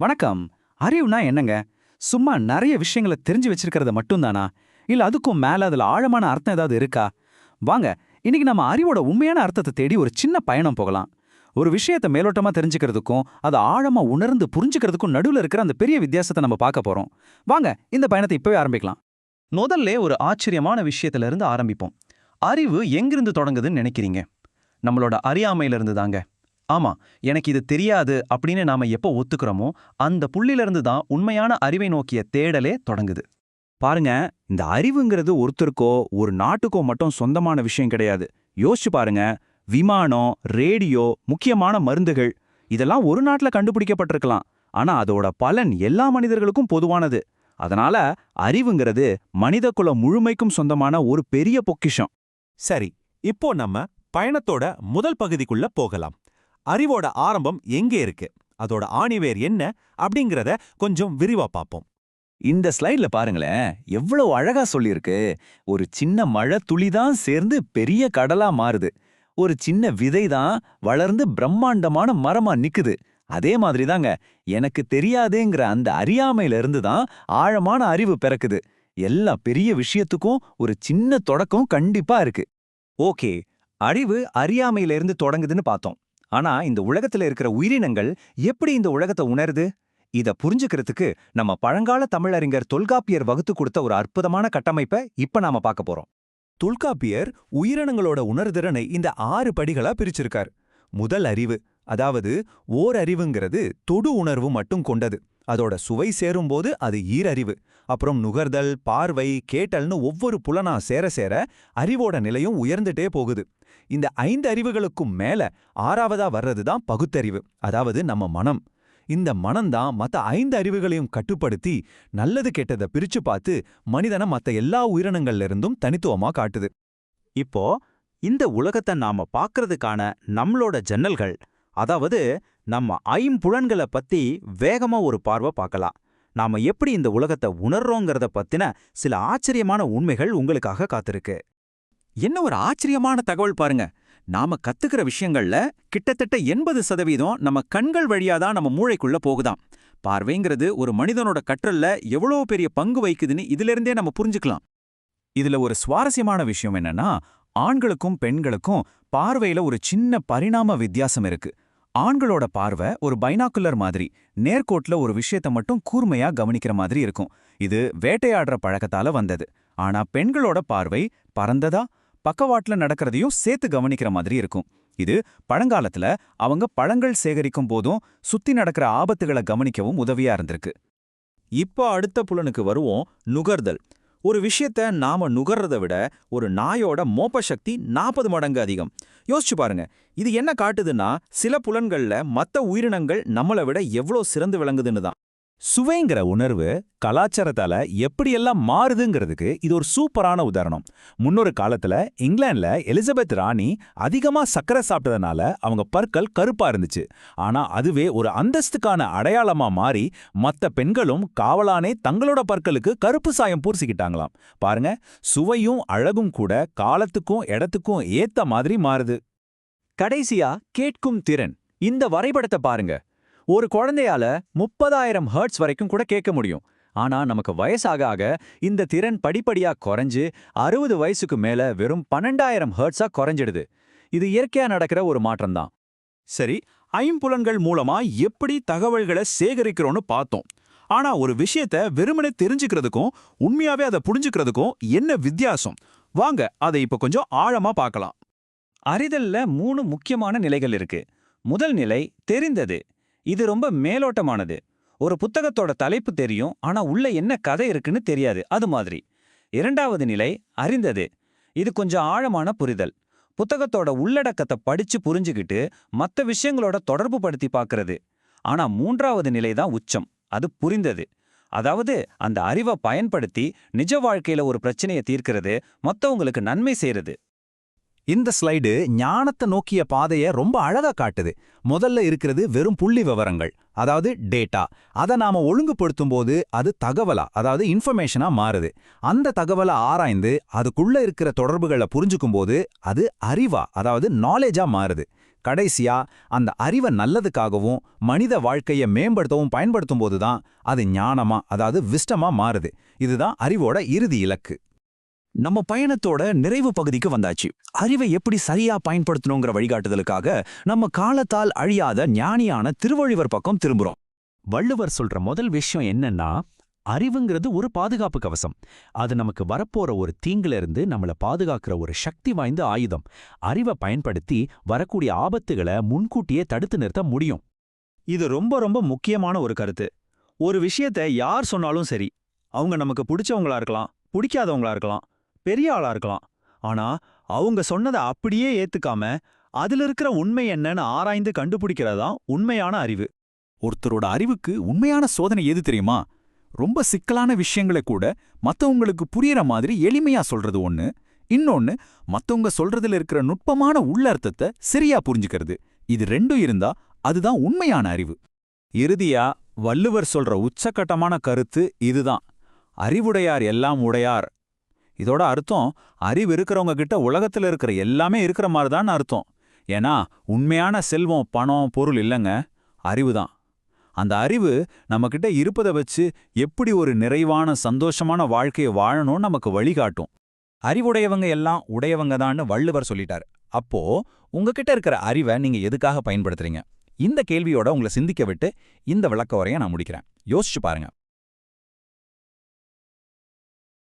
வணக்கம். அறிவுனா என்னங்க? சும்மா நெறைய விஷயங்கள தெரிஞ்சு வச்சிருக்கிறது மட்டும்தானா? இல்ல அதுக்கும் மேல அதுல ஆழமான அர்த்தம் ஏதாவது இருக்கா? வாங்க, இன்னைக்கு நம்ம அறிவோட உண்மையான அர்த்தத்த தேடி ஒரு சின்ன பயணம் போகலாம். ஒரு விஷயத்த மேலோட்டமா தெரிஞ்சுக்கிறதுக்கும், அத ஆழமா உணர்ந்து புரிஞ்சுக்கிறதுக்கும் நடுவுல இருக்கிற அந்த பெரிய வித்தியாசத்த நம்ம பார்க்க போறோம். வாங்க, இந்த பயணத்த இப்பவே ஆரம்பிக்கலாம். முதல்ல ஒரு ஆச்சரியமான விஷயத்துல இருந்து ஆரம்பிப்போம். அறிவு எங்கிருந்து தொடங்குதுன்னு நினைக்கிறீங்க? நம்மளோட அறியாமையிலிருந்து தாங்க. ஆமா, எனக்கு இது தெரியாது அப்படின்னு நாம எப்போ ஒத்துக்கிறோமோ, அந்த புள்ளிலிருந்து தான் உண்மையான அறிவை நோக்கிய தேடலே தொடங்குது. பாருங்க, இந்த அறிவுங்கிறது ஒருத்தருக்கோ ஒரு நாட்டுக்கோ மட்டும் சொந்தமான விஷயம் கிடையாது. யோசிச்சு பாருங்க, விமானம், ரேடியோ, முக்கியமான மருந்துகள் இதெல்லாம் ஒரு நாட்டுல கண்டுபிடிக்கப்பட்டிருக்கலாம். ஆனா அதோட பலன் எல்லா மனிதர்களுக்கும் பொதுவானது. அதனால அறிவுங்கிறது மனிதகுல முழுமைக்கும் சொந்தமான ஒரு பெரிய பொக்கிஷம். சரி, இப்போ நம்ம பயணத்தோட முதல் பகுதிக்குள்ள போகலாம். அறிவோட ஆரம்பம் எங்கே இருக்கு, அதோட ஆணிவேர் என்ன அப்படிங்கறத கொஞ்சம் விரிவா பார்ப்போம். இந்த ஸ்லைட்ல பாருங்களேன், எவ்வளவு அழகா சொல்லியிருக்கு. ஒரு சின்ன மழை துளி தான் சேர்ந்து பெரிய கடலா மாறுது. ஒரு சின்ன விதை தான் வளர்ந்து பிரம்மாண்டமான மரமா நிக்குது. அதே மாதிரி தாங்க, எனக்கு தெரியாதேங்கிற அந்த அறியாமையில இருந்து தான் ஆழமான அறிவு பிறக்குது. எல்லா பெரிய விஷயத்துக்கும் ஒரு சின்ன தொடக்கம் கண்டிப்பா இருக்கு. ஓகே, அறிவு அறியாமையிலிருந்து தொடங்குதுன்னு பார்த்தோம். ஆனா இந்த உலகத்துல இருக்கிற உயிரினங்கள் எப்படி இந்த உலகத்தை உணருது? இத புரிஞ்சுக்கிறதுக்கு நம்ம பழங்கால தமிழறிஞர் தொல்காப்பியர் வகுத்து கொடுத்த ஒரு அற்புதமான கட்டமைப்பை இப்ப நாம பார்க்க போறோம். தொல்காப்பியர் உயிரினங்களோட உணர்திறனை இந்த 6 படிகளா பிரிச்சிருக்கார். முதல் அறிவு, அதாவது ஓர் அறிவுங்கிறது தொடு உணர்வு மட்டும் கொண்டது. அதோட சுவை சேரும்போது அது ஈரறிவு. அப்புறம் நுகர்தல், பார்வை, கேட்டல்னு ஒவ்வொரு புலனா சேர சேர அறிவோட நிலையும் உயர்ந்துட்டே போகுது. இந்த 5 அறிவுகளுக்கும் மேல 6வதா வர்றதுதான் பகுத்தறிவு, அதாவது நம்ம மனம். இந்த மனம்தான் மத்த 5 அறிவுகளையும் கட்டுப்படுத்தி நல்லது கெட்டதை பிரிச்சு பார்த்து மனிதனை மத்த எல்லா உயிரினங்கள்ல இருந்தும் தனித்துவமா காட்டுது. இப்போ இந்த உலகத்தை நாம பார்க்கறதுக்கான நம்மளோட ஜன்னல்கள், அதாவது நம்ம ஐம்புலன்களை பத்தி வேகமா ஒரு பார்வை பார்க்கலாம். நாம எப்படி இந்த உலகத்தை உணர்றோங்கிறத பத்தின சில ஆச்சரியமான உண்மைகள் உங்களுக்காக காத்திருக்கு. என்ன ஒரு ஆச்சரியமான தகவல் பாருங்க. நாம கத்துக்கிற விஷயங்கள்ல கிட்டத்தட்ட 80% நம்ம கண்கள் வழியா தான் நம்ம மூளைக்குள்ள போகுதாம். பார்வைங்கிறது ஒரு மனிதனோட கற்றல்ல எவ்வளவு பெரிய பங்கு வகிக்குதுன்னு இதிலிருந்தே நம்ம புரிஞ்சுக்கலாம். இதுல ஒரு சுவாரஸ்யமான விஷயம் என்னன்னா, ஆண்களுக்கும் பெண்களுக்கும் பார்வையில ஒரு சின்ன பரிணாம வித்தியாசம் இருக்கு. ஆண்களோட பார்வை ஒரு பைனாக்குலர் மாதிரி, நேர்கோட்ல ஒரு விஷயத்த மட்டும் கூர்மையா கவனிக்கிற மாதிரி இருக்கும். இது வேட்டையாடுற பழக்கத்தால வந்தது. ஆனா பெண்களோட பார்வை பரந்ததா, பக்கவாட்ல நடக்கிறதையும் சேர்த்து கவனிக்கிற மாதிரி இருக்கும். இது பழங்காலத்துல அவங்க பழங்கள் சேகரிக்கும் போதும் சுத்தி நடக்கிற ஆபத்துகளை கவனிக்கவும் உதவியா இருந்திருக்கு. இப்போ அடுத்த புலனுக்கு வருவோம், நுகர்தல். ஒரு விஷயத்த நாம நுகர்றதை விட ஒரு நாயோட மோப்ப சக்தி 40 மடங்கு அதிகம். யோசிச்சு பாருங்க, இது என்ன காட்டுதுன்னா சில புலன்கள்ல மத்த உயிரினங்கள் நம்மளை விட எவ்வளோ சிறந்து விளங்குதுன்னு தான். சுவைங்கிற உணர்வு கலாச்சாரத்தால எப்படியெல்லாம் மாறுதுங்கிறதுக்கு இது ஒரு சூப்பரான உதாரணம். முன்னொரு காலத்துல இங்கிலாந்துல எலிசபெத் ராணி அதிகமா சர்க்கரை சாப்பிட்டதுனால அவங்க பற்கள் கருப்பா இருந்துச்சு. ஆனா அதுவே ஒரு அந்தஸ்துக்கான அடையாளமா மாறி மத்த பெண்களும் காவலானே தங்களோட பற்களுக்கு கருப்பு சாயம் பூசிக்கிட்டாங்களாம். பாருங்க, சுவையும் அழகும் கூட காலத்துக்கும் இடத்துக்கும் ஏத்த மாதிரி மாறுது. கடைசியா கேட்கும் திறன். இந்த வரைபடத்தை பாருங்க. ஒரு குழந்தையால 30,000 ஹெர்ட்ஸ் வரைக்கும் கூட கேட்க முடியும். ஆனா நமக்கு வயசாக ஆக இந்த திறன் படிப்படியா குறைஞ்சு 60 வயசுக்கு மேல வெறும் 12,000 ஹெர்ட்ஸா குறைஞ்சிடுது. இது இயற்கையா நடக்கிற ஒரு மாற்றம்தான். சரி, ஐம்புலன்கள் மூலமா எப்படி தகவல்களை சேகரிக்கிறோன்னு பார்த்தோம். ஆனா ஒரு விஷயத்த வெறுமனே தெரிஞ்சுக்கிறதுக்கும் உண்மையாவே அதை புரிஞ்சுக்கிறதுக்கும் என்ன வித்தியாசம்? வாங்க அதை இப்ப கொஞ்சம் ஆழமா பார்க்கலாம். அறிதல்ல 3 முக்கியமான நிலைகள் இருக்கு. முதல் நிலை தெரிந்தது. இது ரொம்ப மேலோட்டமானது. ஒரு புத்தகத்தோட தலைப்பு தெரியும், ஆனா உள்ள என்ன கதை இருக்குன்னு தெரியாது, அது மாதிரி. இரண்டாவது நிலை அறிந்தது. இது கொஞ்சம் ஆழமான புரிதல். புத்தகத்தோட உள்ளடக்கத்தை படிச்சு புரிஞ்சுக்கிட்டு மத்த விஷயங்களோட தொடர்பு படுத்தி பார்க்கறது. ஆனா மூன்றாவது நிலை தான் உச்சம், அது புரிந்தது. அதாவது அந்த அறிவை பயன்படுத்தி நிஜ வாழ்க்கையில ஒரு பிரச்சனையை தீர்க்கிறது, மத்தவங்களுக்கு நன்மை செய்யறது. இந்த ஸ்லைடு ஞானத்தை நோக்கிய பாதையை ரொம்ப அழகா காட்டுது. முதல்ல இருக்கிறது வெறும் புள்ளி விவரங்கள், அதாவது டேட்டா. அதை நாம ஒழுங்குபடுத்தும் போது அது தகவலா, அதாவது இன்ஃபர்மேஷனா மாறுது. அந்த தகவலை ஆராய்ந்து அதுக்குள்ள இருக்கிற தொடர்புகளை புரிஞ்சுக்கும் போது அது அறிவா, அதாவது நாலேஜா மாறுது. கடைசியா அந்த அறிவை நல்லதுக்காகவும் மனித வாழ்க்கையை மேம்படுத்தவும் பயன்படுத்தும் போதுதான் அது ஞானமா, அதாவது விஸ்டமா மாறுது. இதுதான் அறிவோட இறுதி இலக்கு. நம்ம பயணத்தோட நிறைவு பகுதிக்கு வந்தாச்சு. அறிவை எப்படி சரியா பயன்படுத்தணுங்கிற வழிகாட்டுதலுக்காக நம்ம காலத்தால் அழியாத ஞானியான திருவள்ளுவர் பக்கம் திரும்புறோம். வள்ளுவர் சொல்ற முதல் விஷயம் என்னன்னா, அறிவுங்கிறது ஒரு பாதுகாப்பு கவசம். அது நமக்கு வரப்போற ஒரு தீங்குல இருந்து நம்மள பாதுகாக்கிற ஒரு சக்தி வாய்ந்த ஆயுதம். அறிவை பயன்படுத்தி வரக்கூடிய ஆபத்துகளை முன்கூட்டியே தடுத்து நிறுத்த முடியும். இது ரொம்ப ரொம்ப முக்கியமான ஒரு கருத்து. ஒரு விஷயத்தை யார் சொன்னாலும் சரி, அவங்க நமக்கு பிடிச்சவங்களா இருக்கலாம், பிடிக்காதவங்களா இருக்கலாம், பெரிய ஆளா இருக்கலாம். ஆனா அவங்க சொன்னதை அப்படியே ஏத்துக்காம அதுல இருக்கிற உண்மை என்னன்னு ஆராய்ந்து கண்டுபிடிக்கிறதான் உண்மையான அறிவு. ஒருத்தரோட அறிவுக்கு உண்மையான சோதனை எது தெரியுமா? ரொம்ப சிக்கலான விஷயங்களை கூட மத்தவங்களுக்கு புரியற மாதிரி எளிமையா சொல்றது ஒண்ணு. இன்னொன்னு, மத்தவங்க சொல்றதுல இருக்கிற நுட்பமான உள்ளர்த்தத்தை சரியா புரிஞ்சுக்கிறது. இது ரெண்டும் இருந்தா அதுதான் உண்மையான அறிவு. இறுதியா வள்ளுவர் சொல்ற உச்சக்கட்டமான கருத்து இதுதான்: அறிவுடையார் எல்லாம் உடையார். இதோட அர்த்தம், அறிவு இருக்கிறவங்க கிட்ட உலகத்துல இருக்கிற எல்லாமே இருக்கிற மாதிரி தான் அர்த்தம். ஏன்னா உண்மையான செல்வம் பணம் பொருள் இல்லைங்க, அறிவுதான். அந்த அறிவு நம்மகிட்ட இருப்பதை வச்சு எப்படி ஒரு நிறைவான சந்தோஷமான வாழ்க்கையை வாழணும்னு நமக்கு வழிகாட்டும். அறிவுடையவங்க எல்லாம் உடையவங்க தான்னு வள்ளுவர் சொல்லிட்டார். அப்போ உங்ககிட்ட இருக்கிற அறிவை நீங்க எதுக்காக பயன்படுத்துறீங்க? இந்த கேள்வியோட உங்களை சிந்திக்க விட்டு இந்த விளக்க உரையை நான் முடிக்கிறேன். யோசிச்சு பாருங்க.